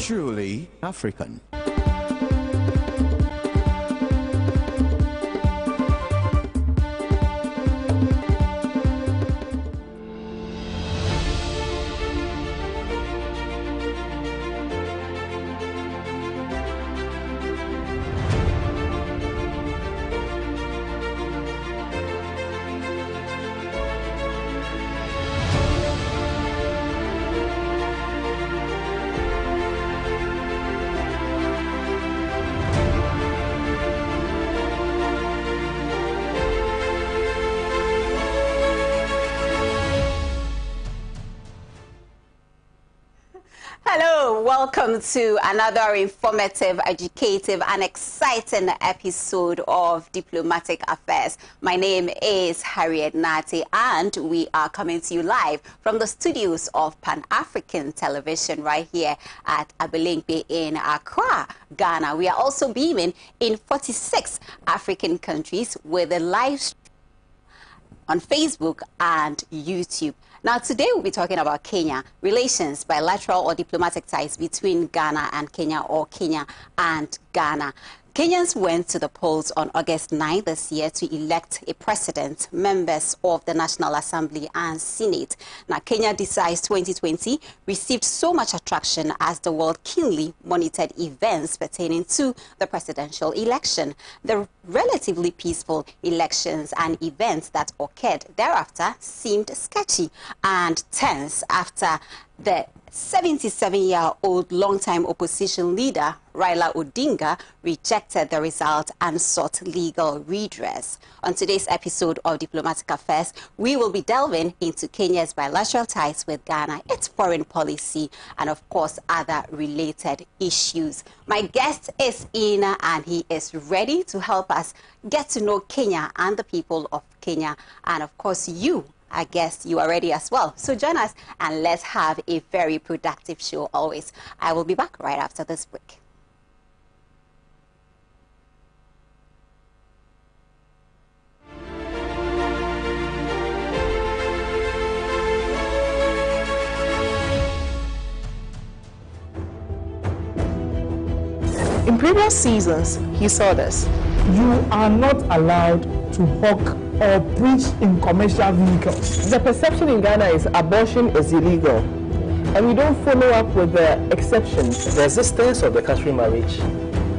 Truly African. Hello, welcome to another informative, educative and exciting episode of Diplomatic Affairs. My name is Harriet Nartey and we are coming to you live from the studios of Pan-African Television right here at Abelemkpe in Accra, Ghana. We are also beaming in 46 African countries with a live stream on Facebook and YouTube. Now, today we'll be talking about Kenya, relations, bilateral or diplomatic ties between Ghana and Kenya or Kenya and Ghana. Kenyans went to the polls on August 9 this year to elect a president, members of the National Assembly and Senate. Now, Kenya Decides 2020 received so much attraction as the world keenly monitored events pertaining to the presidential election. The relatively peaceful elections and events that occurred thereafter seemed sketchy and tense after the 77-year-old longtime opposition leader Raila Odinga rejected the result and sought legal redress. On today's episode of Diplomatic Affairs, we will be delving into Kenya's bilateral ties with Ghana, its foreign policy, and of course, other related issues. My guest is Ina, and he is ready to help us get to know Kenya and the people of Kenya, and of course, you. I guess you are ready as well. So join us and let's have a very productive show always. I will be back right after this break. In previous seasons, he saw this. You are not allowed to hawk or preach in commercial vehicles. The perception in Ghana is abortion is illegal, and we don't follow up with the exceptions. The existence of the customary marriage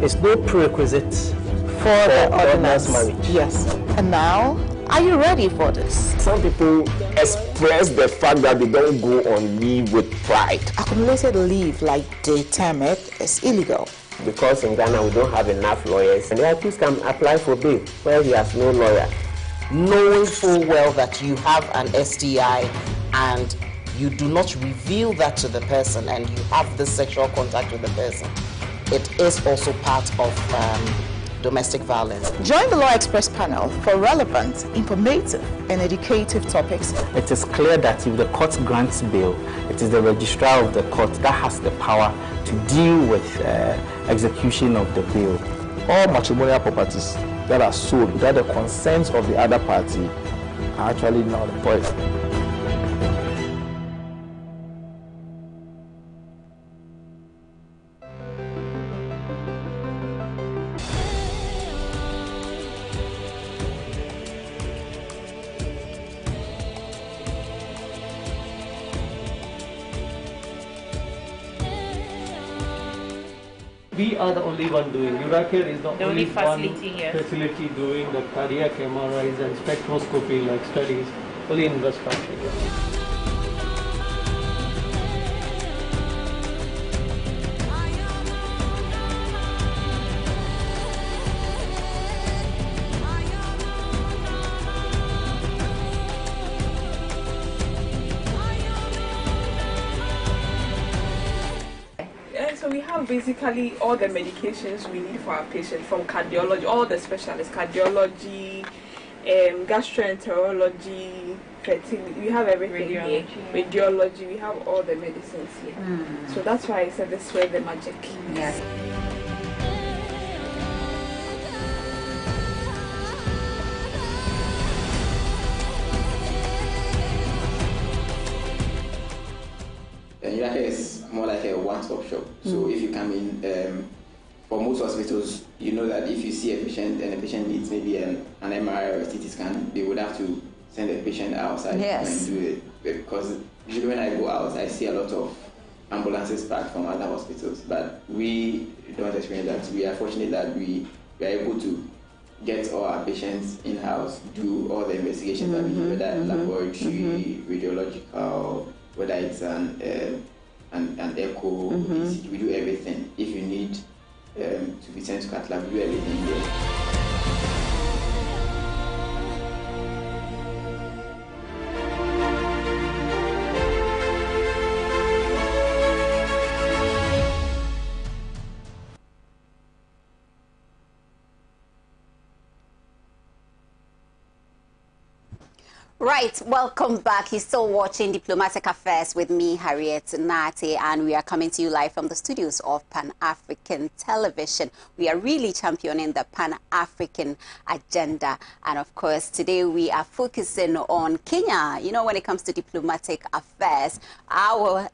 is no prerequisite for the ordinance marriage. Yes. And now, are you ready for this? Some people express the fact that they don't go on leave with pride. Accumulated leave, like they term it, is illegal. Because in Ghana we don't have enough lawyers, and the accused can apply for bail where he has no lawyer. Knowing full well that you have an STI and you do not reveal that to the person and you have the sexual contact with the person, it is also part of domestic violence. Join the Law Express panel for relevant, informative and educative topics. It is clear that if the court grants bail, it is the registrar of the court that has the power to deal with execution of the bail. All matrimonial properties that are sold without the consent of the other party are actually null and void. We are the only one doing. Uracare is the only facility one here. Facility doing the cardiac MRIs and spectroscopy like studies, only in West Africa. So we have basically all the medications we need for our patient, from cardiology, all the specialists, cardiology, gastroenterology, fertility, we have everything here. Radiology, we have all the medicines here. So that's why I said this is where the magic is. Yes. United is more like a one-stop shop. So if you come in, for most hospitals, you know that if you see a patient and the patient needs maybe an MRI or a CT scan, they would have to send the patient outside and do it. Because usually when I go out, I see a lot of ambulances back from other hospitals. But we don't experience that. We are fortunate that we are able to get all our patients in-house, do all the investigations that we do, whether laboratory, radiological, whether it's an echo, we do everything. If you need to be sent to cath lab, we do everything here. Right, welcome back. You're still watching Diplomatic Affairs with me, Harriet Nartey, and we are coming to you live from the studios of Pan-African Television. We are really championing the Pan-African agenda, and of course, today we are focusing on Kenya. You know, when it comes to diplomatic affairs, our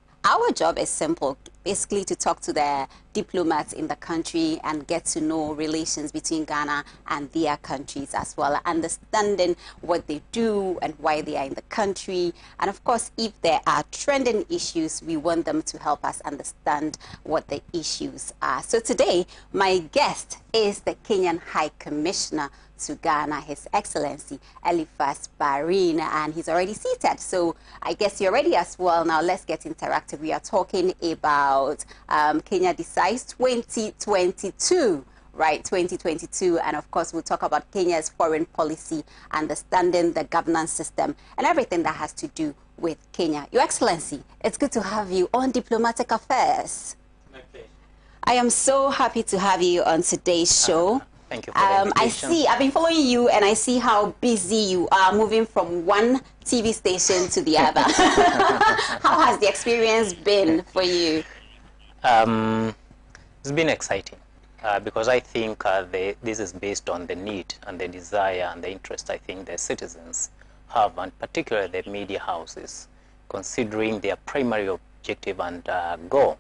job is simple, basically to talk to the diplomats in the country and get to know relations between Ghana and their countries as well, understanding what they do and why they are in the country. And of course, if there are trending issues, we want them to help us understand what the issues are. So today, my guest is the Kenyan High Commissioner to Ghana, His Excellency Eliphas Barine, and he's already seated. So I guess you're ready as well. Now let's get interactive. We are talking about Kenya Decides 2022. Right, 2022, and of course we'll talk about Kenya's foreign policy, understanding the governance system, and everything that has to do with Kenya. Your Excellency, it's good to have you on Diplomatic Affairs. My pleasure. I am so happy to have you on today's show. Thank you for the invitation. I've been following you, and I see how busy you are, moving from one TV station to the other. How has the experience been for you? It's been exciting because I think this is based on the need and the desire and the interest I think the citizens have, and particularly the media houses, considering their primary objective and goal,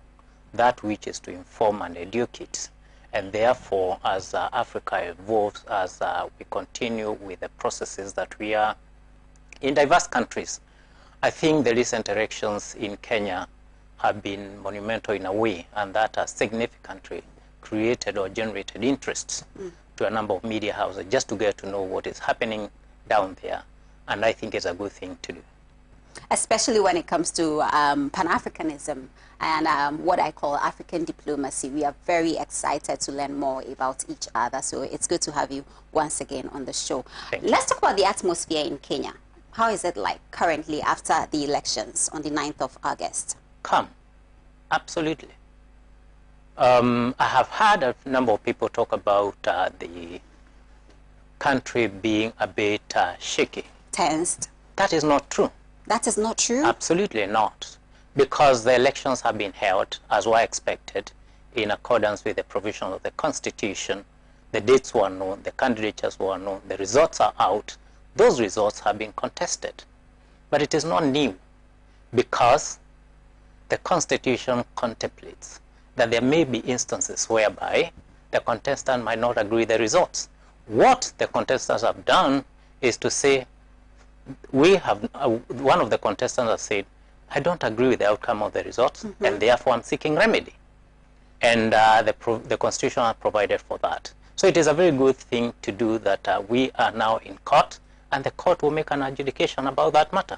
that which is to inform and educate. And therefore, as Africa evolves, as we continue with the processes that we are in diverse countries, I think the recent elections in Kenya have been monumental in a way, and that has significantly created or generated interest to a number of media houses just to get to know what is happening down there. And I think it's a good thing to do. Especially when it comes to Pan-Africanism and what I call African diplomacy. We are very excited to learn more about each other. So it's good to have you once again on the show. Let's talk about the atmosphere in Kenya. How is it like currently after the elections on the 9th of August? Calm. Absolutely. I have heard a number of people talk about the country being a bit shaky. Tensed. That is not true. That is not true? Absolutely not. Because the elections have been held, as were expected, in accordance with the provisions of the Constitution. The dates were known, the candidatures were known, the results are out. Those results have been contested. But it is not new, because the Constitution contemplates that there may be instances whereby the contestant might not agree with the results. What the contestants have done is to say, we have, one of the contestants has said, I don't agree with the outcome of the results, and therefore I'm seeking remedy. And the Constitution has provided for that. So it is a very good thing to do that we are now in court, and the court will make an adjudication about that matter.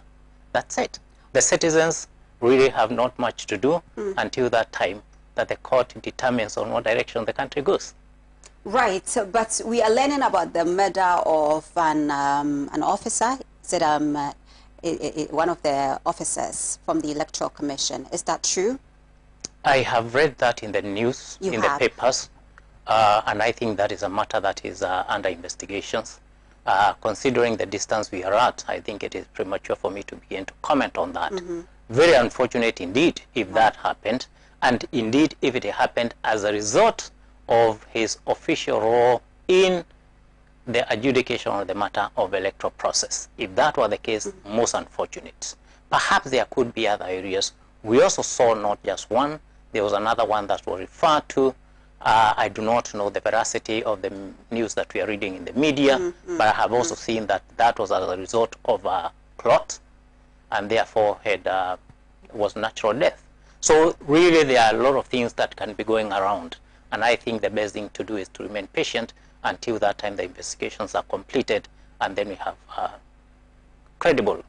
That's it. The citizens really have not much to do until that time that the court determines on what direction the country goes. Right, but we are learning about the murder of an officer. Is it one of the officers from the Electoral Commission? Is that true? I have read that in the news, in the papers, and I think that is a matter that is under investigations. Considering the distance we are at, I think it is premature for me to begin to comment on that. Very unfortunate indeed if that happened, and indeed if it happened as a result of his official role in the adjudication of the matter of electoral process. If that were the case, most unfortunate. Perhaps there could be other areas We also saw not just one, there was another one that was referred to. I do not know the veracity of the news that we are reading in the media, but I have also seen that that was as a result of a clot, and therefore was natural death. So really there are a lot of things that can be going around, and I think the best thing to do is to remain patient until that time the investigations are completed, and then we have credible,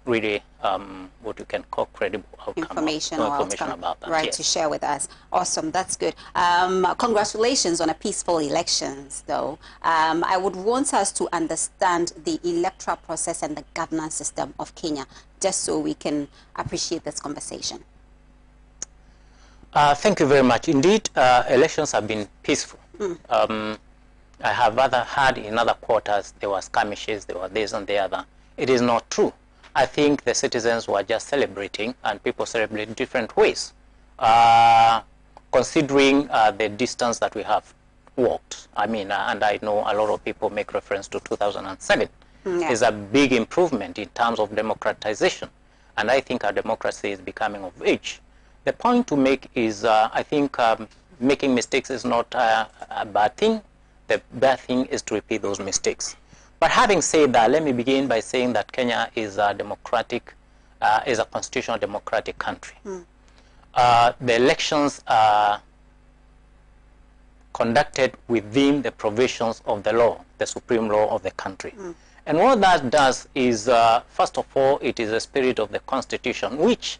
really what you can call credible outcome information about that. Right, yes. to share with us. Awesome, that's good. Congratulations on a peaceful elections, though. I would want us to understand the electoral process and the governance system of Kenya, just so we can appreciate this conversation. Thank you very much. Indeed, elections have been peaceful. I have heard in other quarters there were skirmishes, there were this and the other. It is not true. I think the citizens were just celebrating, and people celebrate different ways, considering the distance that we have walked. I mean, and I know a lot of people make reference to 2007. Yeah. It's a big improvement in terms of democratization, and I think our democracy is becoming of age. The point to make is, I think making mistakes is not a bad thing. The bad thing is to repeat those mistakes. But having said that, let me begin by saying that Kenya is a democratic, is a constitutional democratic country. The elections are conducted within the provisions of the law, the supreme law of the country. And what that does is, first of all, it is the spirit of the Constitution, which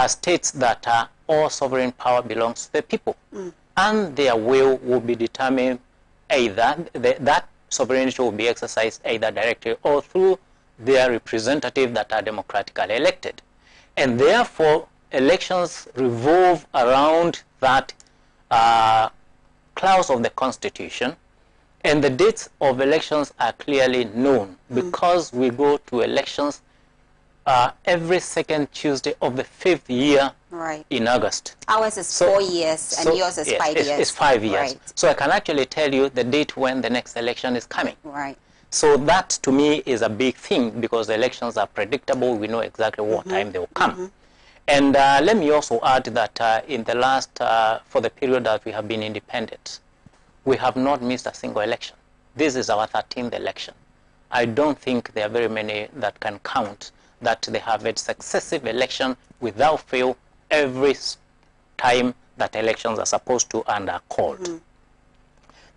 states that all sovereign power belongs to the people, and their will be determined either, that sovereignty will be exercised either directly or through their representatives that are democratically elected. And therefore, elections revolve around that clause of the Constitution, and the dates of elections are clearly known because we go to elections every second Tuesday of the 5th year in August. Ours is 4 years, and yours is 5 years. It's 5 years. Right. So I can actually tell you the date when the next election is coming. Right. So that, to me, is a big thing, because the elections are predictable. We know exactly what time they will come. And let me also add that in the last, for the period that we have been independent, we have not missed a single election. This is our 13th election. I don't think there are very many that can count that they have had successive election without fail every time that elections are supposed to and are called.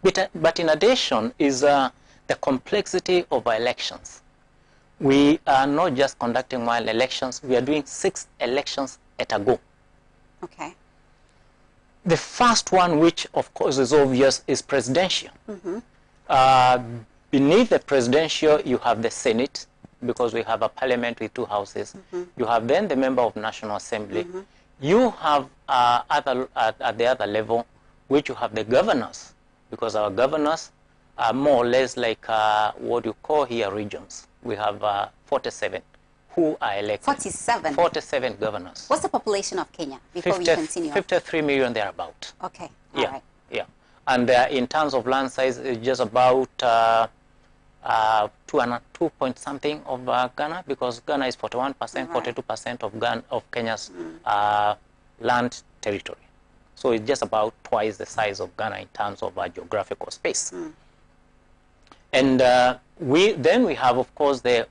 But in addition is the complexity of our elections. We are not just conducting one elections, we are doing 6 elections at a go. Okay. The first one, which of course is obvious, is presidential. Beneath the presidential, you have the Senate, because we have a parliament with 2 houses. You have then the member of National Assembly. You have at the other level, which you have the governors, because our governors are more or less like what you call here regions. We have 47 who are elected. 47? 47 governors. What's the population of Kenya before we continue? 53 million thereabout. Okay, Yeah, all right. yeah. And in terms of land size, it's just about 2 point something of Ghana, because Ghana is 41%, 42% of Kenya's land territory. So it's just about twice the size of Ghana in terms of geographical space. And then we have, of course, the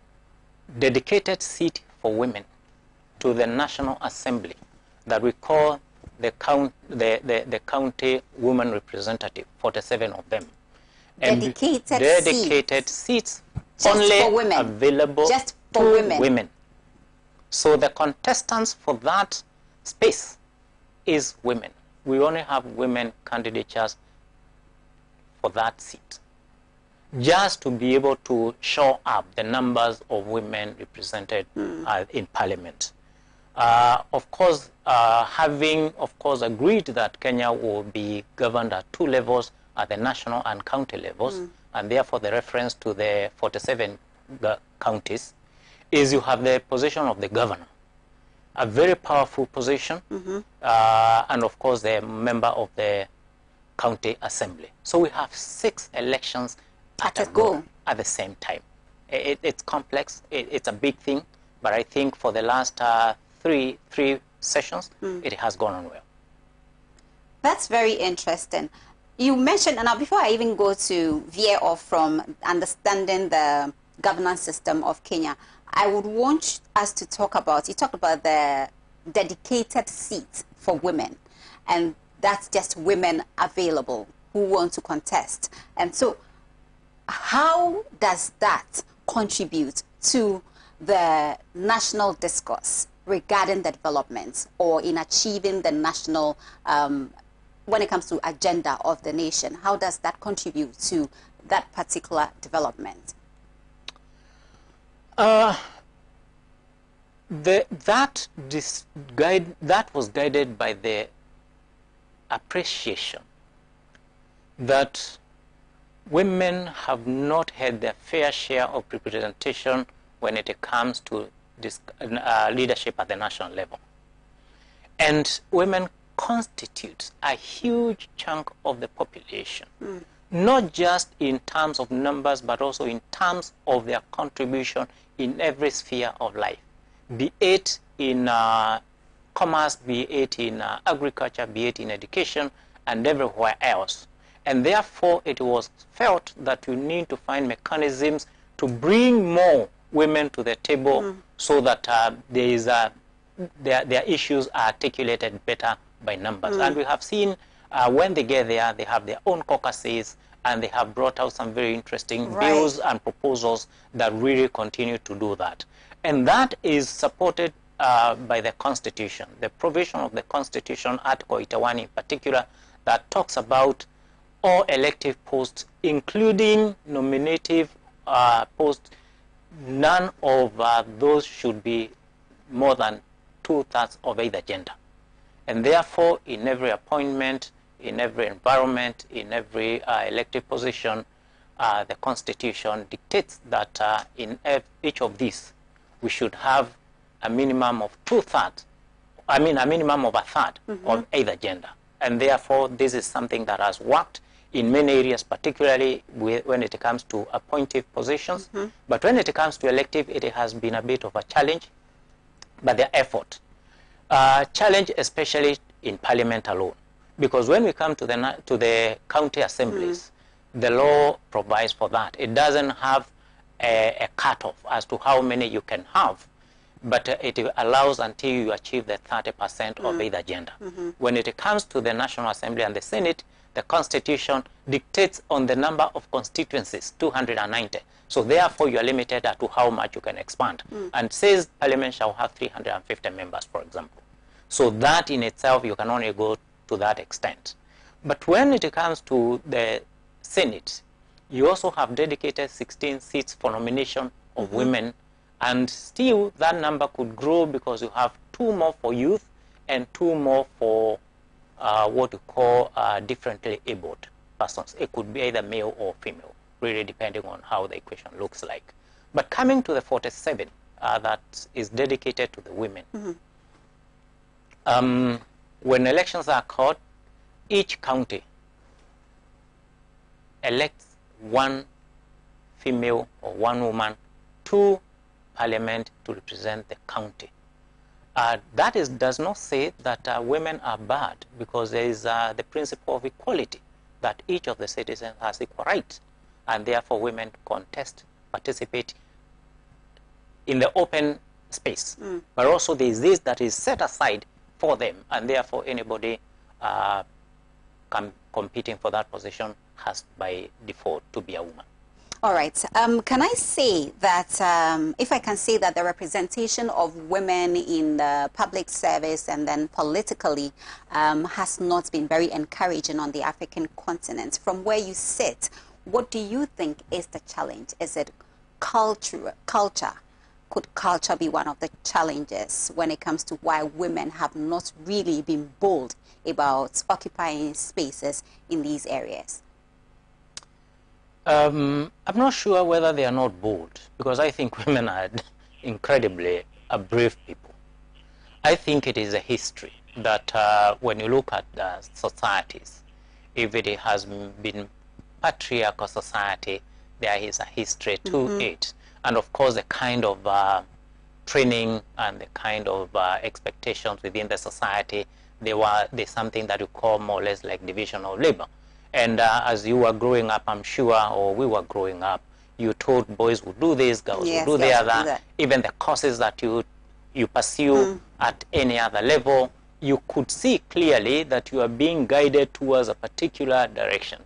dedicated seat for women to the National Assembly that we call the county women representative, 47 of them. Dedicated seats just only for women. Available just for to women. So the contestants for that space is women. We only have women candidatures for that seat, just to be able to show up the numbers of women represented in Parliament. Of course, having agreed that Kenya will be governed at 2 levels, at the national and county levels, and therefore the reference to the 47 counties, is you have the position of the governor, a very powerful position, and of course the member of the county assembly. So we have 6 elections at a go at the same time. It's complex, it's a big thing, but I think for the last 3 sessions, it has gone on well. That's very interesting. You mentioned, and now before I even go to veer off from understanding the governance system of Kenya, I would want us to talk about, you talked about the dedicated seats for women, and that's just women available who want to contest. And so how does that contribute to the national discourse regarding the development or in achieving the national, when it comes to agenda of the nation? How does that contribute to that particular development? That was guided by the appreciation that women have not had their fair share of representation when it comes to leadership at the national level. And women constitute a huge chunk of the population, not just in terms of numbers, but also in terms of their contribution in every sphere of life, be it in commerce, be it in agriculture, be it in education, and everywhere else. And therefore, it was felt that we need to find mechanisms to bring more women to the table so that their issues are articulated better by numbers. And we have seen when they get there, they have their own caucuses, and they have brought out some very interesting bills and proposals that really continue to do that. And that is supported by the Constitution, the provision of the Constitution, Article 81 in particular, that talks about all elective posts, including nominative posts. None of those should be more than 2/3 of either gender. And therefore, in every appointment, in every environment, in every elective position, the Constitution dictates that in each of these, we should have a minimum of 2/3, a minimum of 1/3 of either gender. And therefore, this is something that has worked in many areas, particularly when it comes to appointive positions. But when it comes to elective, it has been a bit of a challenge, but the effort. Challenge especially in Parliament alone. Because when we come to the county assemblies, the law provides for that. It doesn't have a cutoff as to how many you can have, but it allows until you achieve the 30% of either gender. When it comes to the National Assembly and the Senate, the Constitution dictates on the number of constituencies, 290. So therefore, you are limited to how much you can expand. And says Parliament shall have 350 members, for example. So that in itself, you can only go to that extent. But when it comes to the Senate, you also have dedicated 16 seats for nomination of women, and still that number could grow because you have 2 more for youth and 2 more for what we call differently abled persons. It could be either male or female, really depending on how the equation looks like. But coming to the 47 that is dedicated to the women, when elections are called, each county elects 1 female or 1 woman to Parliament to represent the county. That does not say that women are bad, because there is the principle of equality, that each of the citizens has equal rights, and therefore women contest, participate in the open space. But also there is this that is set aside for them, and therefore anybody competing for that position has by default to be a woman. All right. Can I say that, if I can say that the representation of women in the public service and then politically has not been very encouraging on the African continent, from where you sit, what do you think is the challenge? Is it culture? Could culture be one of the challenges when it comes to why women have not really been bold about occupying spaces in these areas? I'm not sure whether they are not bold, because I think women are incredibly brave people. I think it is a history that when you look at societies, if it has been patriarchal society, there is a history to it. And of course, the kind of training and the kind of expectations within the society, there's something that you call more or less like division of labor. And as you were growing up, I'm sure, or we were growing up, you told boys will do this, girls will do the other. Even the courses that you pursue at any other level, you could see clearly that you are being guided towards a particular direction.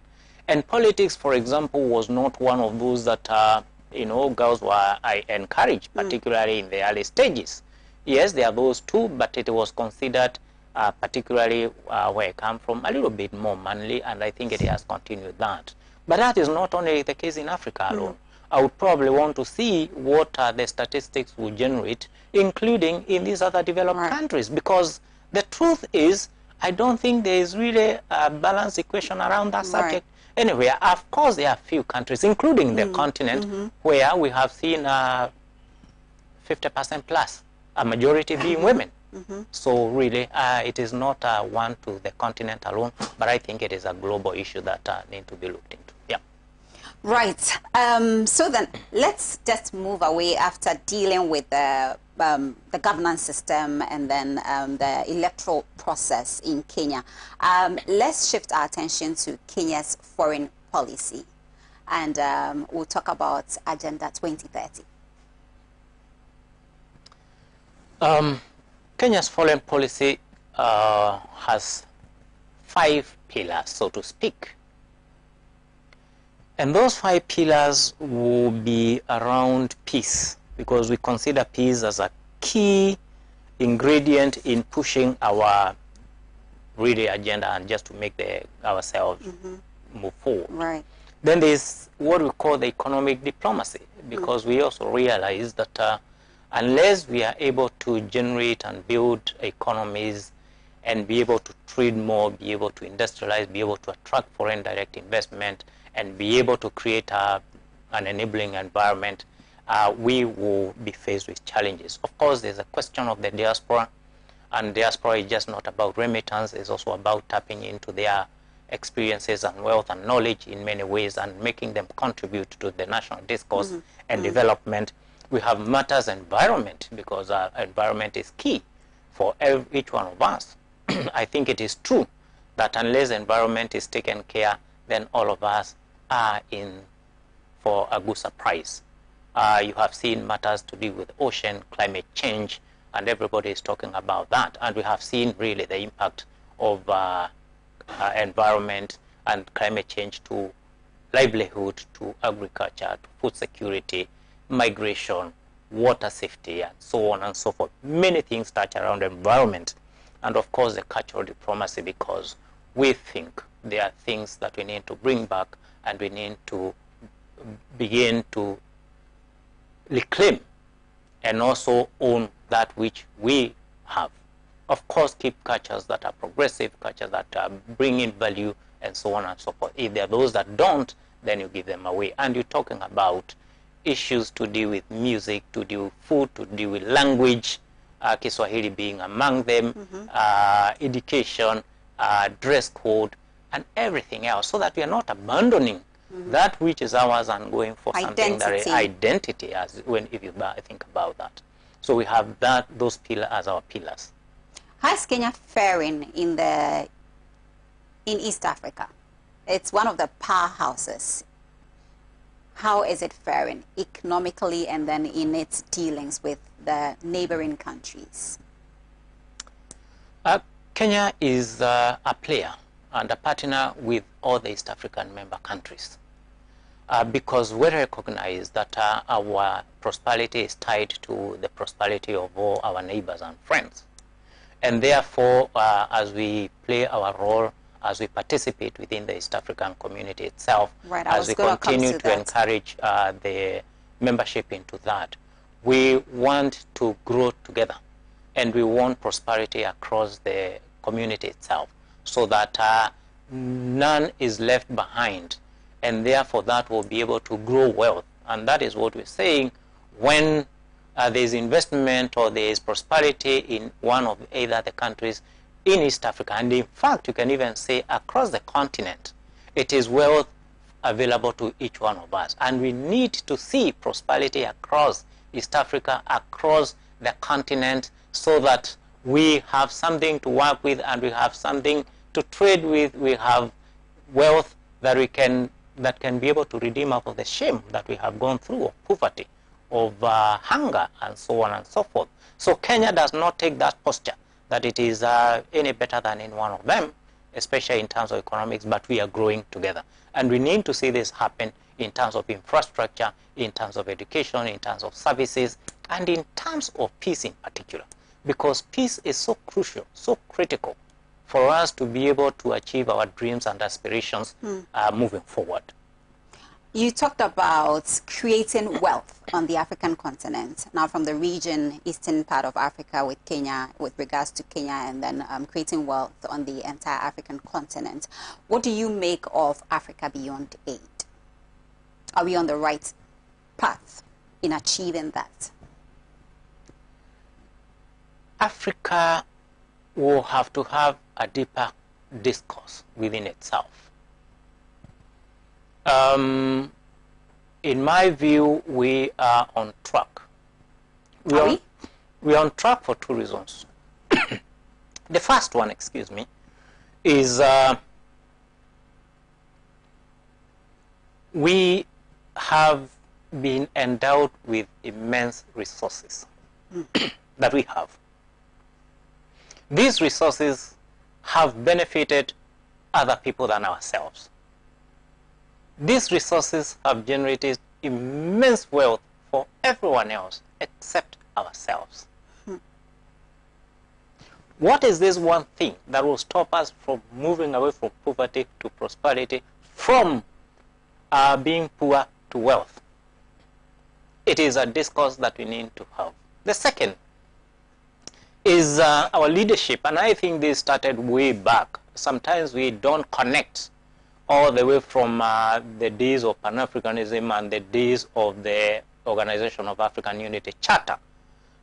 And politics, for example, was not one of those that, you know, girls were encouraged, particularly in the early stages. Yes, there are those too, but it was considered, particularly where I come from, a little bit more manly, and I think it has continued that. But that is not only the case in Africa alone. I would probably want to see what the statistics will generate, including in these other developed countries, because the truth is, I don't think there is really a balanced equation around that subject. Anyway, of course, there are a few countries, including the continent, where we have seen 50% plus, a majority being women. So really, it is not one to the continent alone, but I think it is a global issue that needs to be looked into. Right. So then, let's just move away after dealing with the governance system and then the electoral process in Kenya. Let's shift our attention to Kenya's foreign policy, and we'll talk about Agenda 2030. Kenya's foreign policy has 5 pillars, so to speak. And those 5 pillars will be around peace, because we consider peace as a key ingredient in pushing our really agenda and just to make ourselves move forward. Then there's what we call the economic diplomacy, because we also realize that unless we are able to generate and build economies and be able to trade more, be able to industrialize, be able to attract foreign direct investment, and be able to create an enabling environment, we will be faced with challenges. Of course, there's a question of the diaspora, and diaspora is just not about remittance, it's also about tapping into their experiences and wealth and knowledge in many ways and making them contribute to the national discourse and development. We have matters environment, because environment is key for each one of us. I think it is true that unless environment is taken care, then all of us are in for a good surprise. You have seen matters to do with ocean, climate change, and everybody is talking about that. And we have seen really the impact of environment and climate change to livelihood, to agriculture, to food security, migration, water safety, and so on and so forth. Many things touch around environment. And of course, the cultural diplomacy, because we think there are things that we need to bring back, and we need to begin to reclaim and also own that which we have. Of course, keep cultures that are progressive, cultures that are bringing value, and so on and so forth. If there are those that don't, then you give them away. And you're talking about issues to do with music, to do with food, to do with language, Kiswahili being among them, education, dress code, and everything else, so that we are not abandoning that which is ours and going for something that is identity, if you think about that. So we have those pillars as our pillars. How is Kenya faring in East Africa? It's one of the powerhouses. How is it faring economically and then in its dealings with the neighboring countries? Kenya is a player and a partner with all the East African member countries, because we recognize that our prosperity is tied to the prosperity of all our neighbors and friends. And therefore, as we play our role, as we participate within the East African community itself, as we continue to encourage the membership into that, we want to grow together, and we want prosperity across the community itself, so that none is left behind, and therefore that will be able to grow wealth. And that is what we're saying when there is investment or there is prosperity in one of either the countries in East Africa, and in fact you can even say across the continent, it is wealth available to each one of us. And we need to see prosperity across East Africa, across the continent so that we have something to work with and we have something to trade with. We have wealth that can be able to redeem us of the shame that we have gone through, of poverty, of hunger, and so on and so forth. So Kenya does not take that posture that it is any better than any one of them, especially in terms of economics, but we are growing together. And we need to see this happen in terms of infrastructure, in terms of education, in terms of services, and in terms of peace in particular. Because peace is so crucial, so critical for us to be able to achieve our dreams and aspirations moving forward. You talked about creating wealth on the African continent. Now from the region, eastern part of Africa with Kenya, with regards to Kenya, and then creating wealth on the entire African continent. What do you make of Africa Beyond Aid? Are we on the right path in achieving that? Africa will have to have a deeper discourse within itself. In my view, we are on track. We are on track for two reasons. The first one, excuse me, is we have been endowed with immense resources that we have. These resources have benefited other people than ourselves. These resources have generated immense wealth for everyone else except ourselves. What is this one thing that will stop us from moving away from poverty to prosperity, from being poor to wealth? It is a discourse that we need to have. The second is our leadership, and I think this started way back. Sometimes we don't connect all the way from the days of Pan-Africanism and the days of the Organization of African Unity Charter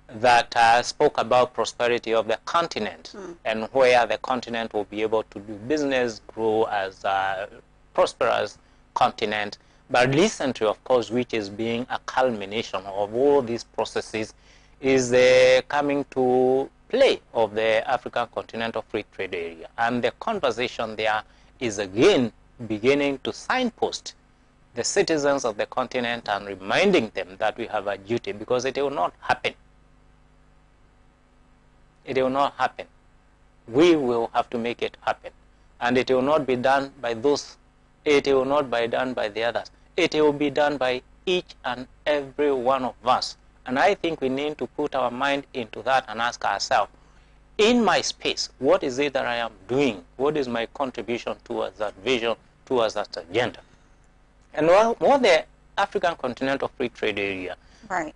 that spoke about prosperity of the continent and where the continent will be able to do business, grow as a prosperous continent. But recently, of course, which is being a culmination of all these processes, is the coming to play of the African Continental Free Trade Area. And the conversation there is again beginning to signpost the citizens of the continent and reminding them that we have a duty, because it will not happen. It will not happen. We will have to make it happen. And it will not be done by those, it will not be done by the others. It will be done by each and every one of us. And I think we need to put our mind into that and ask ourselves, in my space, what is it that I am doing? What is my contribution towards that vision, towards that agenda? And what the African Continental Free Trade Area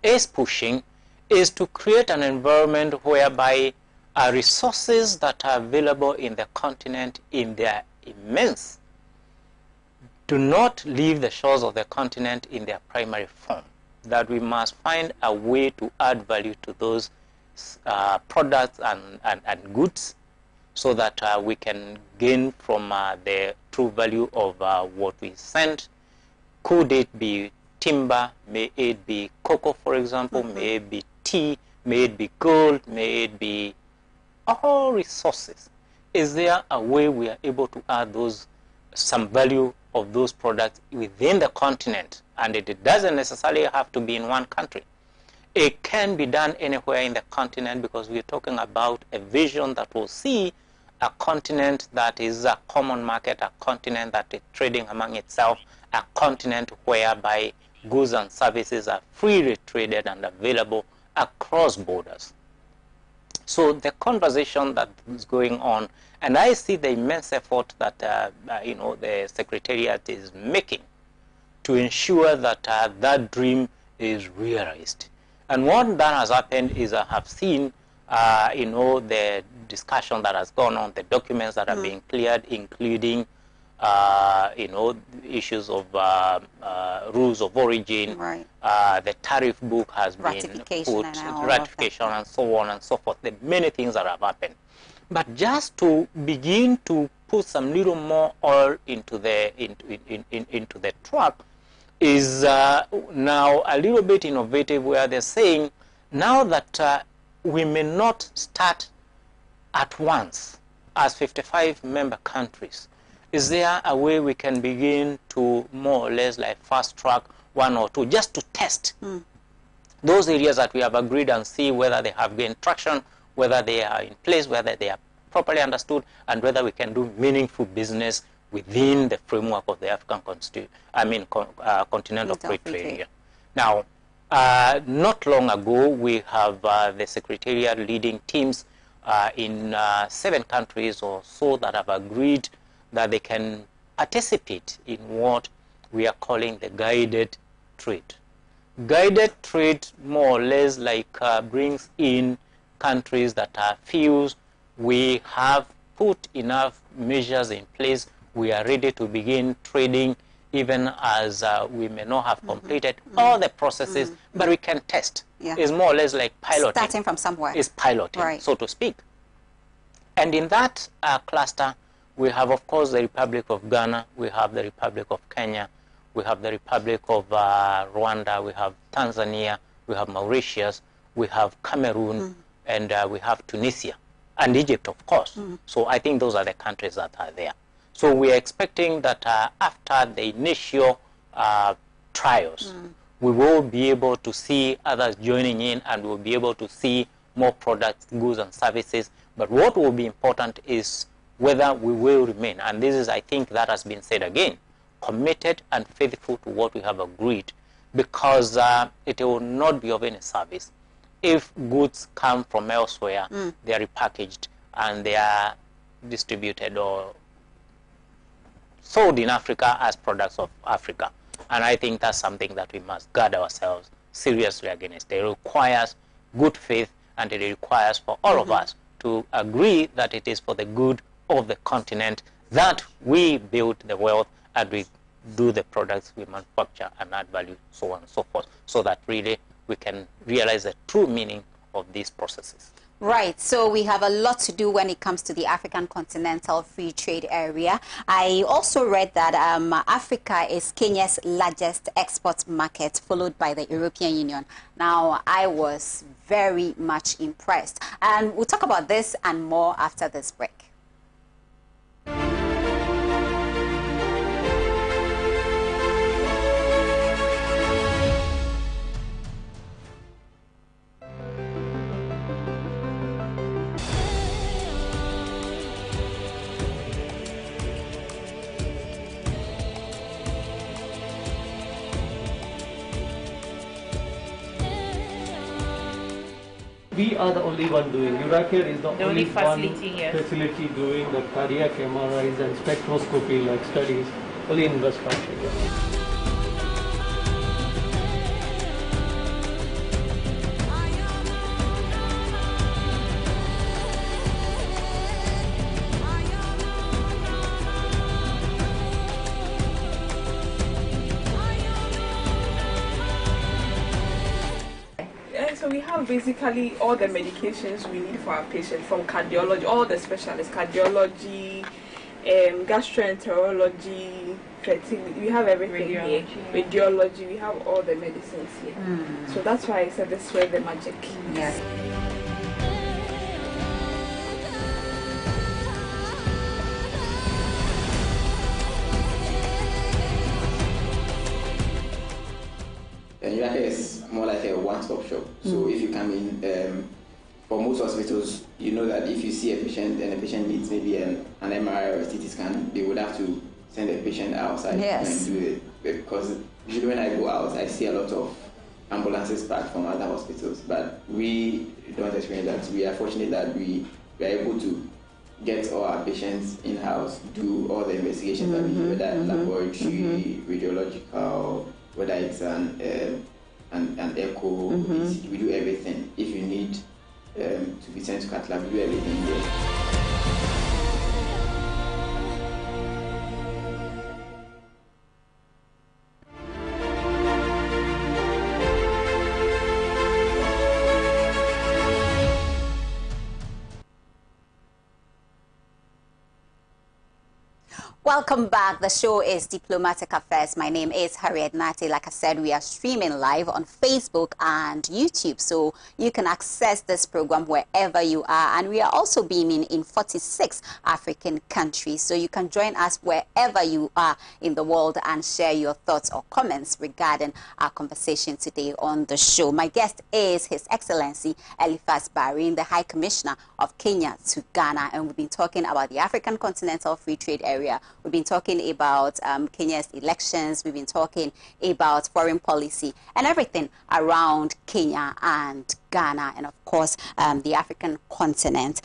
is pushing is to create an environment whereby resources that are available in the continent in their immense do not leave the shores of the continent in their primary form. That we must find a way to add value to those products and goods, so that we can gain from the true value of what we send. Could it be timber? May it be cocoa, for example? May it be tea? May it be gold? May it be all resources? Is there a way we are able to add some value of those products within the continent? And it doesn't necessarily have to be in one country. It can be done anywhere in the continent, because we're talking about a vision that will see a continent that is a common market, a continent that is trading among itself, a continent whereby goods and services are freely traded and available across borders. So the conversation that is going on, and I see the immense effort that the Secretariat is making to ensure that that dream is realized. And what that has happened is I have seen, the discussion that has gone on, the documents that are being cleared, including, issues of rules of origin. The tariff book has been put, ratification, and so on and so forth. There are many things that have happened. But just to begin to put some little more oil into the into the track is now a little bit innovative, where they're saying now that we may not start at once as 55 member countries. Is there a way we can begin to more or less like fast track one or two just to test those areas that we have agreed and see whether they have gained traction, whether they are in place, whether they are properly understood, and whether we can do meaningful business within the framework of the African Continental Free Trade Area. Now, not long ago, we have the Secretariat leading teams in 7 countries or so that have agreed that they can participate in what we are calling the guided trade. Guided trade more or less like brings in countries that are fused. We have put enough measures in place. We are ready to begin trading even as we may not have completed all the processes, but we can test. It's more or less like piloting. Starting from somewhere. It's piloting, so to speak. And in that cluster, we have, of course, the Republic of Ghana, we have the Republic of Kenya, we have the Republic of Rwanda, we have Tanzania, we have Mauritius, we have Cameroon, and we have Tunisia, and Egypt, of course. So I think those are the countries that are there. So we are expecting that after the initial trials, we will be able to see others joining in, and we'll be able to see more products, goods, and services. But what will be important is whether we will remain, and this is, I think, that has been said again, committed and faithful to what we have agreed, because it will not be of any service if goods come from elsewhere, they are repackaged, and they are distributed or sold in Africa as products of Africa. And I think that's something that we must guard ourselves seriously against. It requires good faith, and it requires for all of us to agree that it is for the good of the continent that we build the wealth and we do the products we manufacture and add value, so on and so forth, so that really we can realize the true meaning of these processes. Right, so we have a lot to do when it comes to the African Continental Free Trade Area. I also read that Africa is Kenya's largest export market, followed by the European Union. Now, I was very much impressed. And we'll talk about this and more after this break. We are the only one doing. Euracare is the only facility facility doing the cardiac MRIs and spectroscopy like studies only in West Africa. So we have basically all the medications we need for our patients, from cardiology, all the specialists, cardiology, gastroenterology, fertility. We have everything here. Radiology, we have all the medicines here. So that's why I said this is where the magic is. Yes. Euracare is more like a one-stop shop. So if you come in, for most hospitals, you know that if you see a patient and the patient needs maybe an MRI or a CT scan, they would have to send the patient outside and do it. Because usually when I go out, I see a lot of ambulances parked from other hospitals. But we don't experience that. We are fortunate that we are able to get all our patients in-house, do all the investigations that we do, whether laboratory, radiological, whether it's an echo, we do everything. If you need to be sent to cath lab, we do everything here. Welcome back. The show is Diplomatic Affairs. My name is Harriet. Like I said, we are streaming live on Facebook and YouTube, so you can access this program wherever you are. And we are also beaming in 46 African countries, so you can join us wherever you are in the world and share your thoughts or comments regarding our conversation today on the show. My guest is His Excellency Eliphas Barine, the High Commissioner of Kenya to Ghana, and we've been talking about the African Continental Free Trade Area. We've been talking about Kenya's elections. We've been talking about foreign policy and everything around Kenya and Ghana and, of course, the African continent.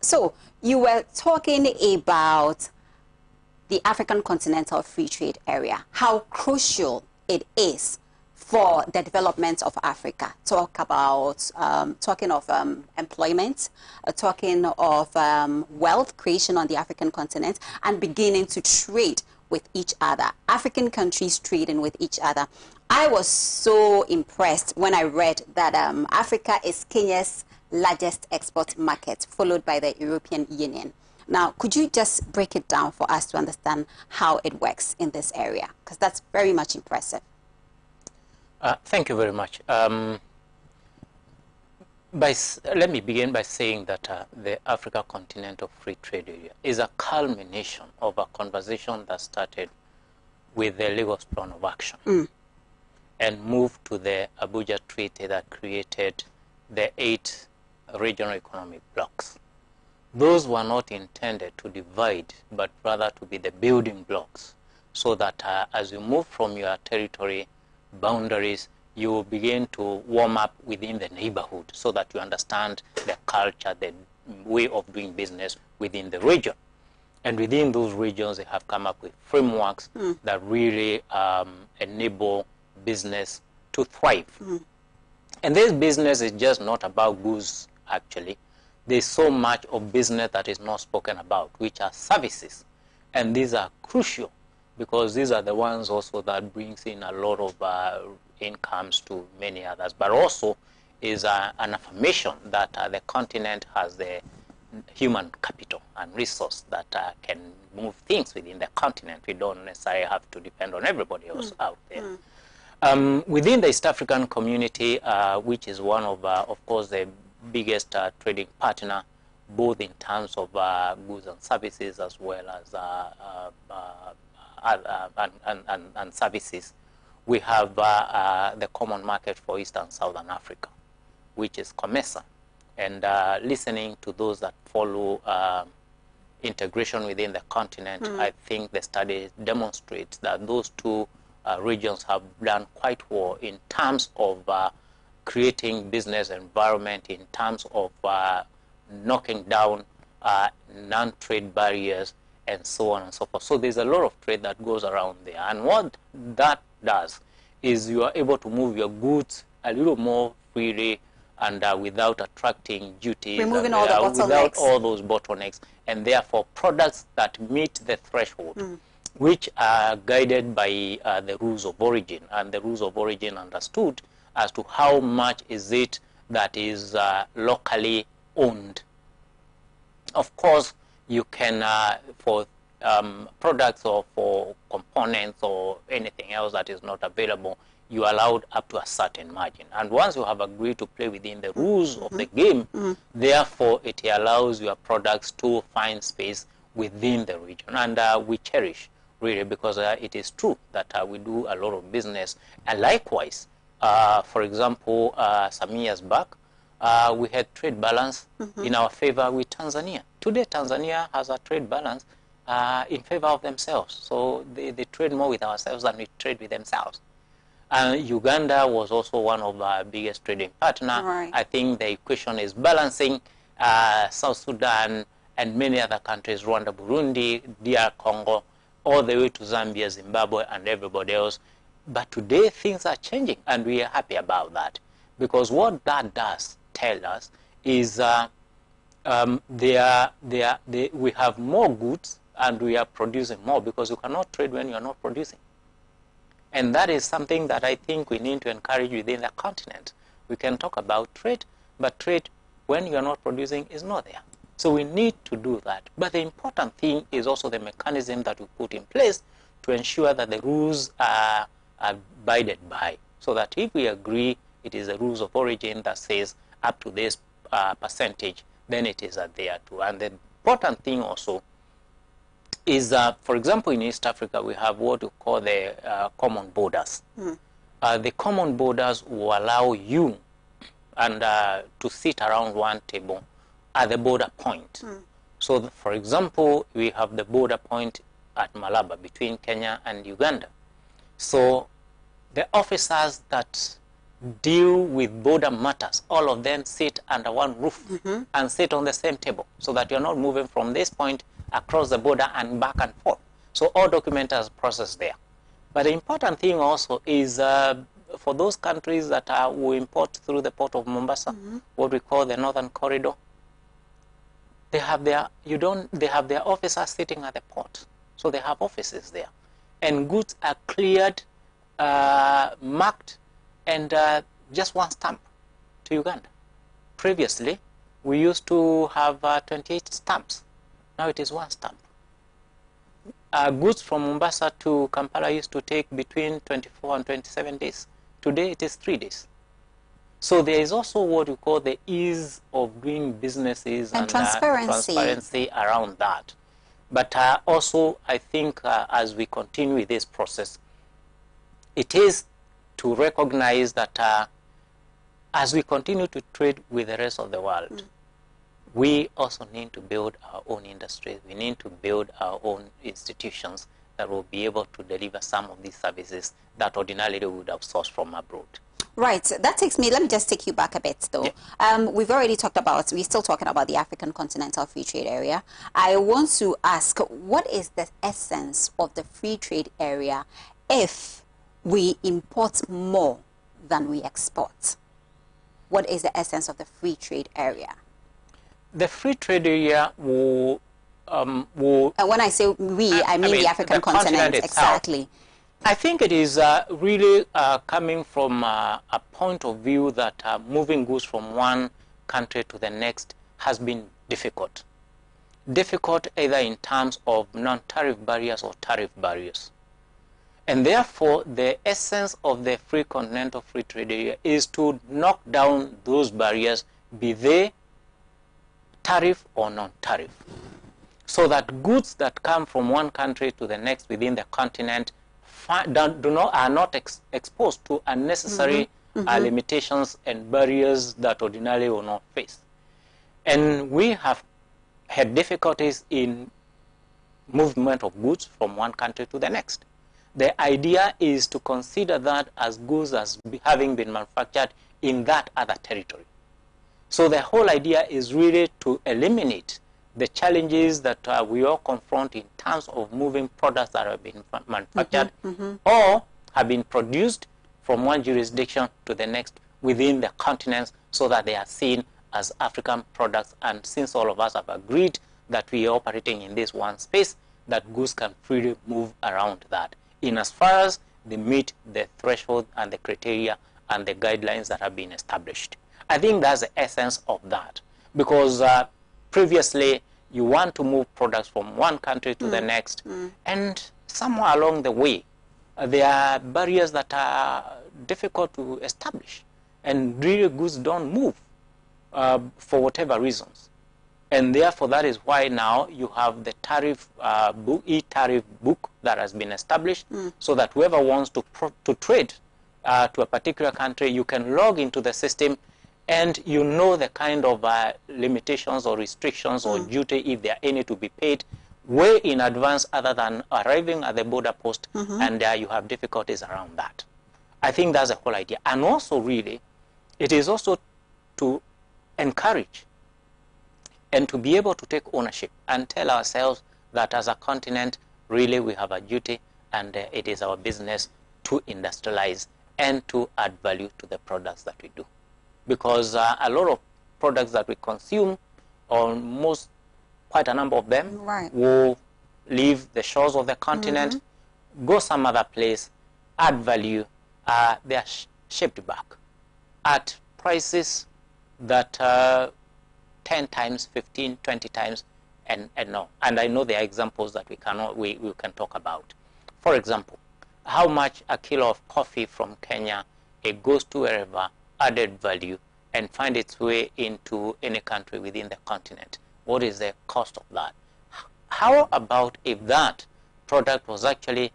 So you were talking about the African Continental Free Trade Area, how crucial it is for the development of Africa. Talking of employment, talking of wealth creation on the African continent, and beginning to trade with each other. African countries trading with each other. I was so impressed when I read that Africa is Kenya's largest export market, followed by the European Union. Now, could you just break it down for us to understand how it works in this area? Because that's very much impressive. Thank you very much. Let me begin by saying that the Africa Continental Free Trade Area is a culmination of a conversation that started with the Lagos Plan of Action and moved to the Abuja Treaty that created the 8 regional economic blocks. Those were not intended to divide, but rather to be the building blocks, so that as you move from your territory boundaries, you begin to warm up within the neighborhood so that you understand the culture, the way of doing business within the region. And within those regions, they have come up with frameworks that really enable business to thrive. And this business is just not about goods, actually. There's so much of business that is not spoken about, which are services. And these are crucial, because these are the ones also that brings in a lot of incomes to many others, but also is an affirmation that the continent has the human capital and resource that can move things within the continent. We don't necessarily have to depend on everybody else out there. Within the East African community, which is one of course, the biggest trading partner, both in terms of goods and services as well as and services, we have the common market for East and Southern Africa, which is COMESA. And listening to those that follow integration within the continent, I think the study demonstrates that those two regions have done quite well in terms of creating business environment, in terms of knocking down non-trade barriers, and so on and so forth. So there's a lot of trade that goes around there. And what that does is you are able to move your goods a little more freely and without attracting duties, removing all the bottlenecks. Without all those bottlenecks, and therefore products that meet the threshold, which are guided by the rules of origin, and the rules of origin understood as to how much is it that is locally owned. Of course, you can, for products or for components or anything else that is not available, you are allowed up to a certain margin. And once you have agreed to play within the rules of the game, therefore it allows your products to find space within the region. And we cherish, really, because it is true that we do a lot of business. And likewise, for example, some years back, we had trade balance in our favor with Tanzania. Today, Tanzania has a trade balance in favor of themselves. So they trade more with ourselves than we trade with themselves. Uganda was also one of our biggest trading partners. Right. I think the equation is balancing. South Sudan and many other countries, Rwanda, Burundi, DR Congo, all the way to Zambia, Zimbabwe, and everybody else. But today, things are changing, and we are happy about that. Because what that does tell us is we have more goods, and we are producing more, because you cannot trade when you are not producing. And that is something that I think we need to encourage within the continent. We can talk about trade, but trade when you are not producing is not there. So we need to do that. But the important thing is also the mechanism that we put in place to ensure that the rules are abided by. So that if we agree it is the rules of origin that says up to this percentage, then it is there too. And the important thing also is that, for example, in East Africa, we have what we call the common borders. The common borders will allow you and to sit around one table at the border point. So, for example, we have the border point at Malaba between Kenya and Uganda. So the officers that deal with border matters, all of them sit under one roof and sit on the same table, so that you're not moving from this point across the border and back and forth. So all documents are processed there. But the important thing also is for those countries that will import through the port of Mombasa, what we call the Northern Corridor, they have their officers sitting at the port. So they have offices there. And goods are cleared, marked, and just one stamp to Uganda. Previously, we used to have 28 stamps. Now it is one stamp. Goods from Mombasa to Kampala used to take between 24 and 27 days. Today it is 3 days. So there is also what we call the ease of doing businesses and transparency around that. But also, I think as we continue with this process, it is to recognize that as we continue to trade with the rest of the world, we also need to build our own industries. We need to build our own institutions that will be able to deliver some of these services that ordinarily we would have sourced from abroad. Right. That takes me, let me just take you back a bit, though. Yeah. We've already talked about, we're still talking about the African Continental Free Trade Area. I want to ask, what is the essence of the free trade area if we import more than we export? What is the essence of the free trade area? The free trade area will... and when I say we, I mean the African continent exactly. I think it is really coming from a point of view that moving goods from one country to the next has been difficult. Difficult either in terms of non-tariff barriers or tariff barriers. And therefore, the essence of the free continental free trade area is to knock down those barriers, be they tariff or non-tariff, so that goods that come from one country to the next within the continent are not exposed to unnecessary limitations and barriers that ordinarily will not face. And we have had difficulties in movement of goods from one country to the next. The idea is to consider that as goods as having been manufactured in that other territory. So the whole idea is really to eliminate the challenges that we all confront in terms of moving products that have been manufactured or have been produced from one jurisdiction to the next within the continents, so that they are seen as African products. And since all of us have agreed that we are operating in this one space, that goods can freely move around that, in as far as they meet the threshold and the criteria and the guidelines that have been established. I think that's the essence of that, because previously you want to move products from one country to the next, and somewhere along the way there are barriers that are difficult to establish, and really goods don't move for whatever reasons. And therefore that is why now you have the tariff e-tariff book that has been established, so that whoever wants to trade to a particular country, you can log into the system and you know the kind of limitations or restrictions or duty, if there are any, to be paid way in advance, other than arriving at the border post, and you have difficulties around that. I think that's the whole idea. And also really, it is also to encourage and to be able to take ownership and tell ourselves that as a continent, really we have a duty, and it is our business to industrialize and to add value to the products that we do. Because a lot of products that we consume, almost quite a number of them, will leave the shores of the continent, go some other place, add value, they are shipped back at prices that 10 times, 15, 20 times, and no. And I know there are examples that we can talk about. For example, how much a kilo of coffee from Kenya, it goes to wherever, added value, and find its way into any country within the continent. What is the cost of that? How about if that product was actually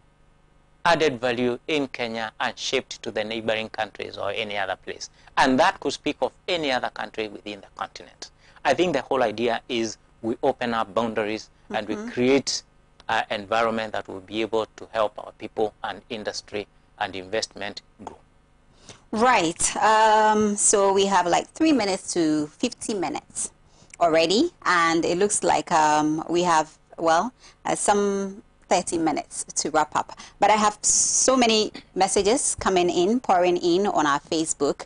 added value in Kenya and shipped to the neighboring countries or any other place? And that could speak of any other country within the continent. I think the whole idea is we open up boundaries and we create an environment that will be able to help our people and industry and investment grow. Right. So we have like 3 minutes to 50 minutes already, and it looks like we have, well, some 30 minutes to wrap up. But I have so many messages coming in, pouring in on our Facebook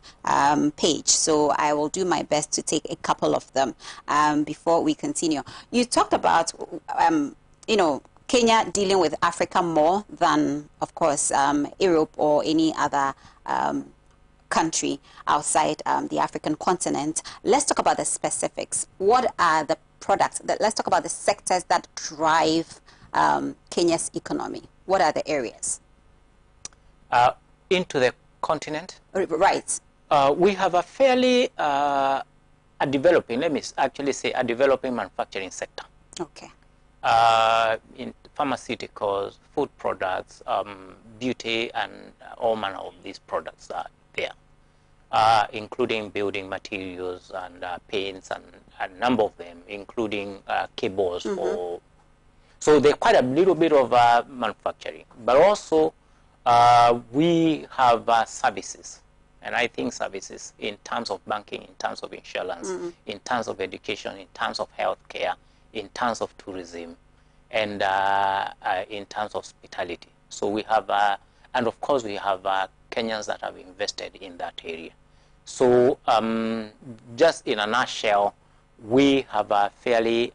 page. So I will do my best to take a couple of them before we continue. You talked about, you know, Kenya dealing with Africa more than, of course, Europe or any other country outside the African continent. Let's talk about the specifics. What are the products? Let's talk about the sectors that drive Kenya's economy. What are the areas? Into the continent? Right. We have a fairly a developing, let me actually say, a developing manufacturing sector. Okay. In pharmaceuticals, food products, beauty, and all manner of these products are there, including building materials and paints and a number of them, including cables for. So there's quite a little bit of manufacturing, but also we have services, and I think services in terms of banking, in terms of insurance, in terms of education, in terms of healthcare, in terms of tourism, and in terms of hospitality. So we have, and of course we have Kenyans that have invested in that area. So just in a nutshell, we have a fairly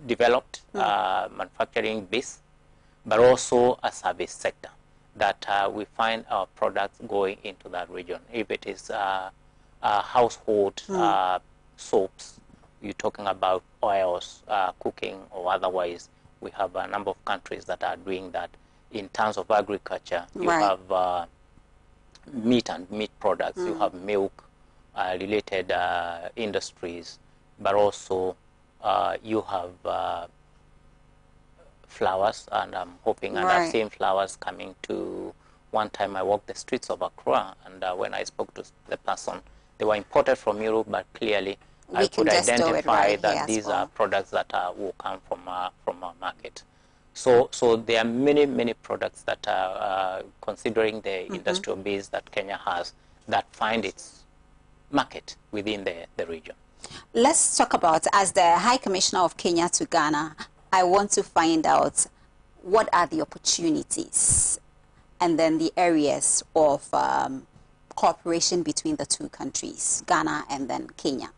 developed manufacturing base, but also a service sector that we find our products going into that region. If it is household soaps, you're talking about oils, cooking or otherwise, we have a number of countries that are doing that. In terms of agriculture, you have meat and meat products, you have milk related industries, but also you have flowers, and I'm hoping, and I've seen flowers coming to, one time I walked the streets of Accra, and when I spoke to the person, they were imported from Europe, but clearly I could identify that these are products that will come from our market. So there are many products that are, considering the industrial base that Kenya has, that find its market within the region. Let's talk about, as the High Commissioner of Kenya to Ghana, I want to find out what are the opportunities and then the areas of cooperation between the two countries, Ghana and then Kenya.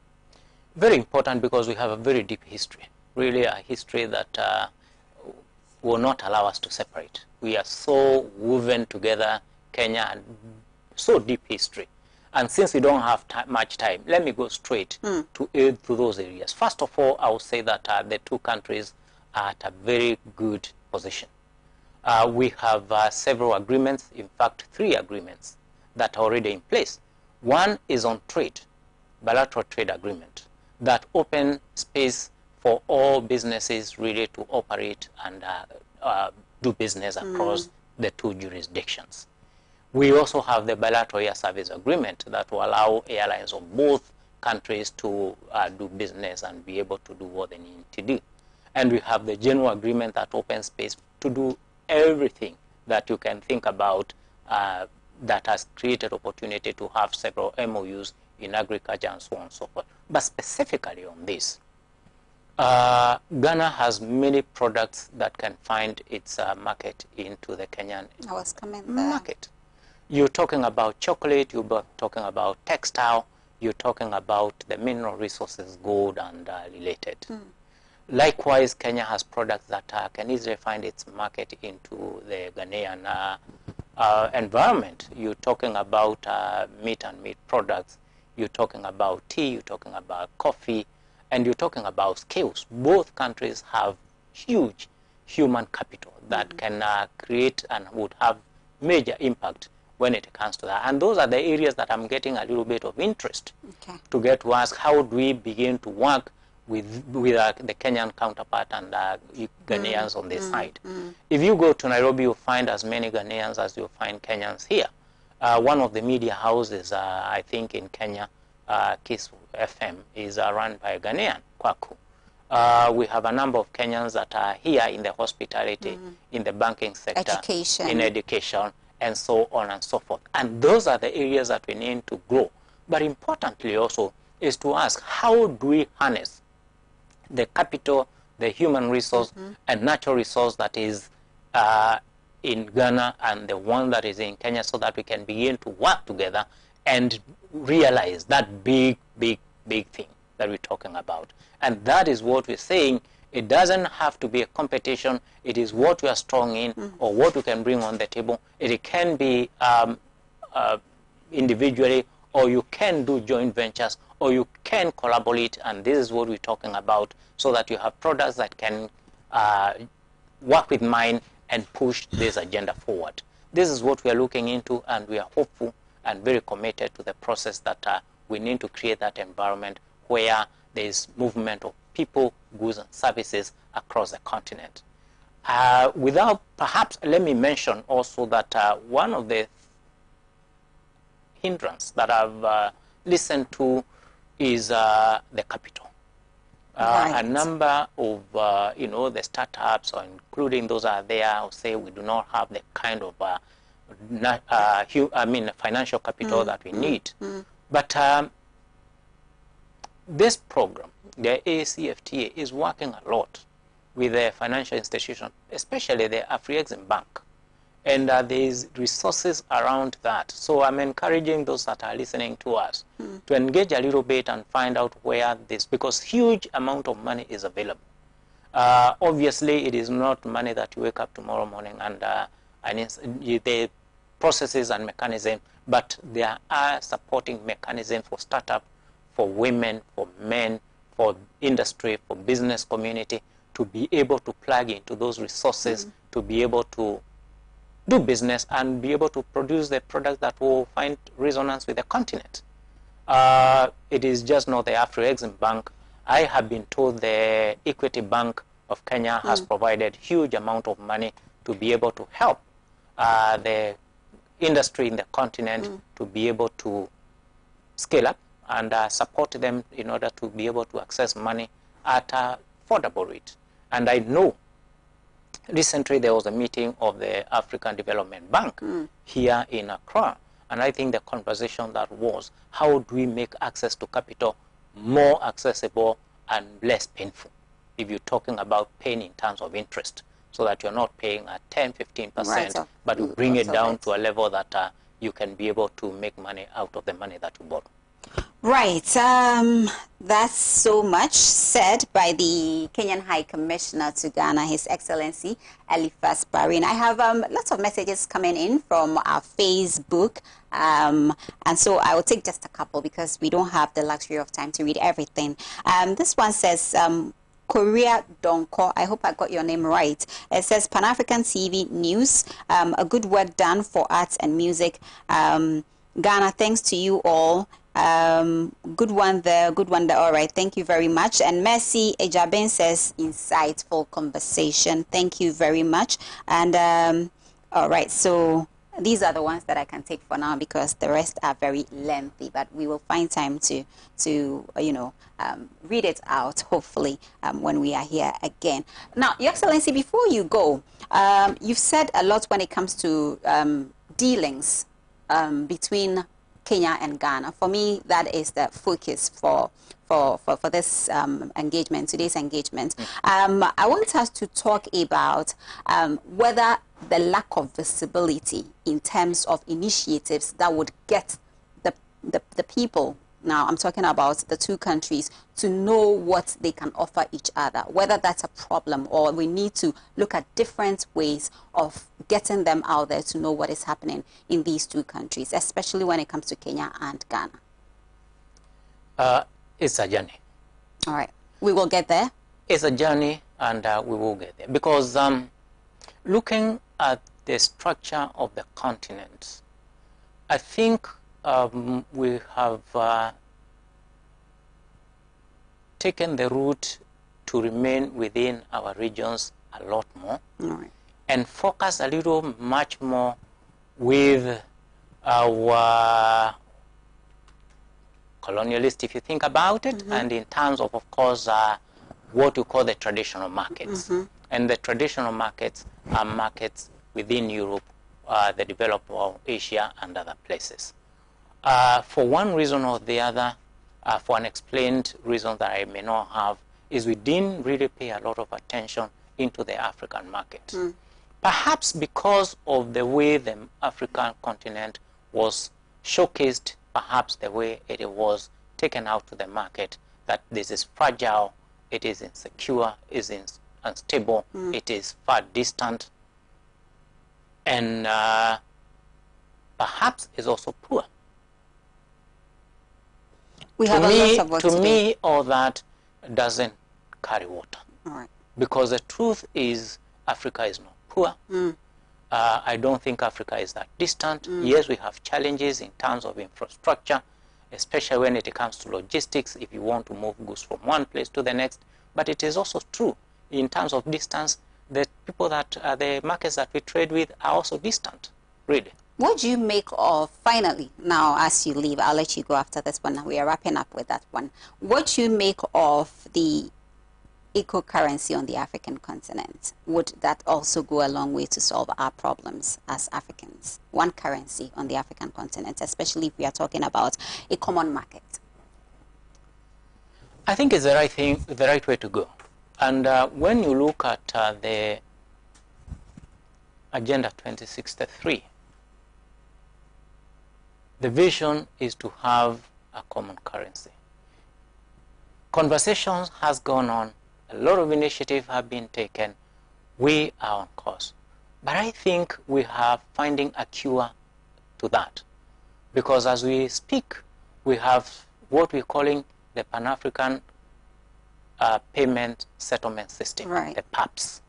Very important, because we have a very deep history, really a history that will not allow us to separate. We are so woven together, Kenya, and so deep history. And since we don't have much time, let me go straight to those areas. First of all, I will say that the two countries are at a very good position. We have several agreements, in fact 3 agreements that are already in place. One is on trade, bilateral trade agreement, that open space for all businesses really to operate and do business across the 2 jurisdictions. We also have the bilateral air service agreement that will allow airlines of both countries to do business and be able to do what they need to do. And we have the general agreement that opens space to do everything that you can think about, that has created opportunity to have several MOUs in agriculture and so on and so forth. But specifically on this, Ghana has many products that can find its market into the Kenyan market. You're talking about chocolate, you're talking about textile, you're talking about the mineral resources, gold and related. Likewise, Kenya has products that can easily find its market into the Ghanaian environment. You're talking about meat and meat products. you're talking about tea, you're talking about coffee, and you're talking about skills. Both countries have huge human capital that can create and would have major impact when it comes to that. And those are the areas that I'm getting a little bit of interest to get to ask, how do we begin to work with the Kenyan counterpart and Ghanaians on this side. If you go to Nairobi, you'll find as many Ghanaians as you'll find Kenyans here. One of the media houses, I think in Kenya, Kiss FM, is run by a Ghanaian, Kwaku. We have a number of Kenyans that are here in the hospitality, in the banking sector, in education, and so on and so forth. And those are the areas that we need to grow. But importantly also is to ask, how do we harness the capital, the human resource, and natural resource that is in Ghana and the one that is in Kenya, so that we can begin to work together and realize that big thing that we're talking about. And that is what we're saying. It doesn't have to be a competition. It is what we are strong in or what we can bring on the table. It can be individually, or you can do joint ventures, or you can collaborate, and this is what we're talking about, so that you have products that can work with mine and push this agenda forward. This is what we are looking into, and we are hopeful and very committed to the process that we need to create that environment where there is movement of people, goods, and services across the continent. Without, perhaps, let me mention also that one of the hindrance that I've listened to is the capital. A number of the startups, or including those are there, who say we do not have the kind of financial capital that we need. But this program, the ACFTA, is working a lot with the financial institution, especially the Afri-Exim Bank. And there is resources around that. So I'm encouraging those that are listening to us to engage a little bit and find out where this, because huge amount of money is available. Obviously, it is not money that you wake up tomorrow morning and the processes and mechanisms, but there are supporting mechanisms for startup, for women, for men, for industry, for business community, to be able to plug into those resources, to be able to do business and be able to produce the product that will find resonance with the continent. It is just not the Afri-Exim Bank. I have been told the Equity Bank of Kenya has provided huge amount of money to be able to help the industry in the continent to be able to scale up and support them in order to be able to access money at an affordable rate. And I know recently there was a meeting of the African Development Bank here in Accra, and I think the conversation that was, how do we make access to capital more accessible and less painful, if you're talking about paying in terms of interest, so that you're not paying at 10-15%, but you bring it down to a level that you can be able to make money out of the money that you borrow. Right. That's so much said by the Kenyan High Commissioner to Ghana, His Excellency Eliphas Barine. I have lots of messages coming in from our Facebook, and so I will take just a couple because we don't have the luxury of time to read everything. This one says, Korea Donko, I hope I got your name right. It says, Pan-African TV News, a good work done for arts and music. Ghana, thanks to you all. Good one there. All right, thank you very much. And Mercy Ejaben says, insightful conversation. Thank you very much. And all right, so these are the ones that I can take for now because the rest are very lengthy, but we will find time to read it out, hopefully, when we are here again. Now, Your Excellency, before you go, you've said a lot when it comes to dealings between Kenya and Ghana. For me, that is the focus for this engagement, today's engagement. I want us to talk about whether the lack of visibility in terms of initiatives that would get the people, now I'm talking about the two countries, to know what they can offer each other, whether that's a problem or we need to look at different ways of getting them out there to know what is happening in these two countries, especially when it comes to Kenya and Ghana. It's a journey. All right. We will get there. It's a journey, and we will get there. Because looking at the structure of the continent, I think we have taken the route to remain within our regions a lot more, and focus a little much more with our colonialist, if you think about it, and in terms of course, what we call the traditional markets. And the traditional markets are markets within Europe, the developed world, Asia, and other places. For one reason or the other, for unexplained reasons that I may not have, is we didn't really pay a lot of attention into the African market. Perhaps because of the way the African continent was showcased, perhaps the way it was taken out to the market, that this is fragile, it is insecure, it is unstable, it is far distant, and perhaps is also poor. We have a lot of work to do. To me, all that doesn't carry water. Because the truth is, Africa is not poor. I don't think Africa is that distant. Yes, we have challenges in terms of infrastructure, especially when it comes to logistics, if you want to move goods from one place to the next. But it is also true, in terms of distance, the people that, the markets that we trade with are also distant, really. What do you make of, finally, now as you leave, I'll let you go after this one, we are wrapping up with that one. What do you make of the eco-currency on the African continent? Would that also go a long way to solve our problems as Africans? One currency on the African continent, especially if we are talking about a common market. I think it's the right thing, the right way to go. And when you look at the Agenda 2063, the vision is to have a common currency. Conversations has gone on, a lot of initiatives have been taken, we are on course. But I think we are finding a cure to that. Because as we speak, we have what we're calling the Pan-African Payment Settlement System, the PAPS.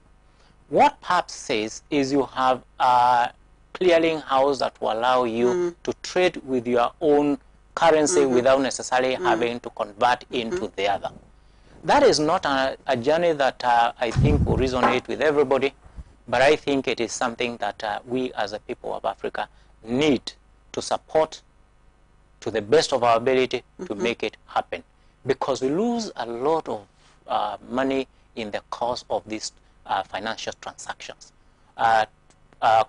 What PAPS says is you have a clearinghouse that will allow you to trade with your own currency without necessarily having to convert into the other. That is not a journey that I think will resonate with everybody, but I think it is something that we as a people of Africa need to support to the best of our ability to make it happen. Because we lose a lot of money in the course of these financial transactions.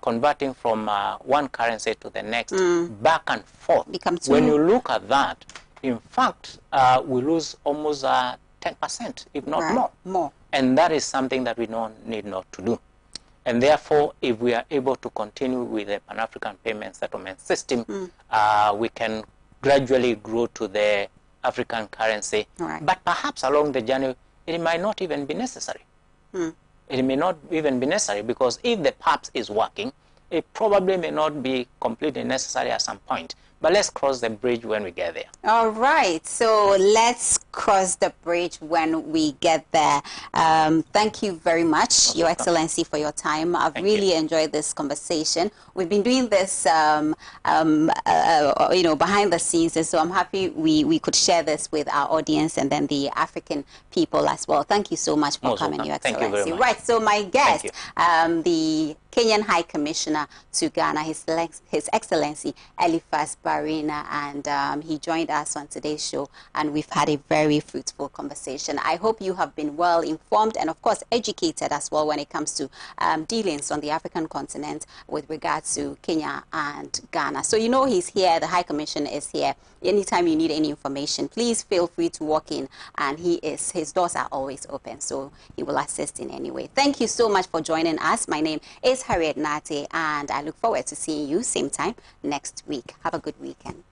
Converting from one currency to the next, back and forth. When you look at that, in fact, we lose almost 10%, if not more. And that is something that we don't need not to do. And therefore, if we are able to continue with the Pan-African Payment Settlement System, we can gradually grow to the African currency. But perhaps along the journey, it might not even be necessary. It may not even be necessary, because if the PAPS is working, it probably may not be completely necessary at some point. But let's cross the bridge when we get there. All right. So let's cross the bridge when we get there. Thank you very much, Your Excellency, for your time. I've really enjoyed this conversation. We've been doing this, you know, behind the scenes, and so I'm happy we could share this with our audience and then the African people as well. Thank you so much for coming, Your Excellency. Thank you very much. Right. So my guest, the Kenyan High Commissioner to Ghana, His Excellency Eliphas Barine, and he joined us on today's show, and we've had a very fruitful conversation. I hope you have been well informed and, of course, educated as well when it comes to dealings on the African continent with regards to Kenya and Ghana. So you know he's here, the High Commission is here. Anytime you need any information, please feel free to walk in, and his doors are always open, so he will assist in any way. Thank you so much for joining us. My name is Harriet, and I look forward to seeing you same time next week. Have a good weekend.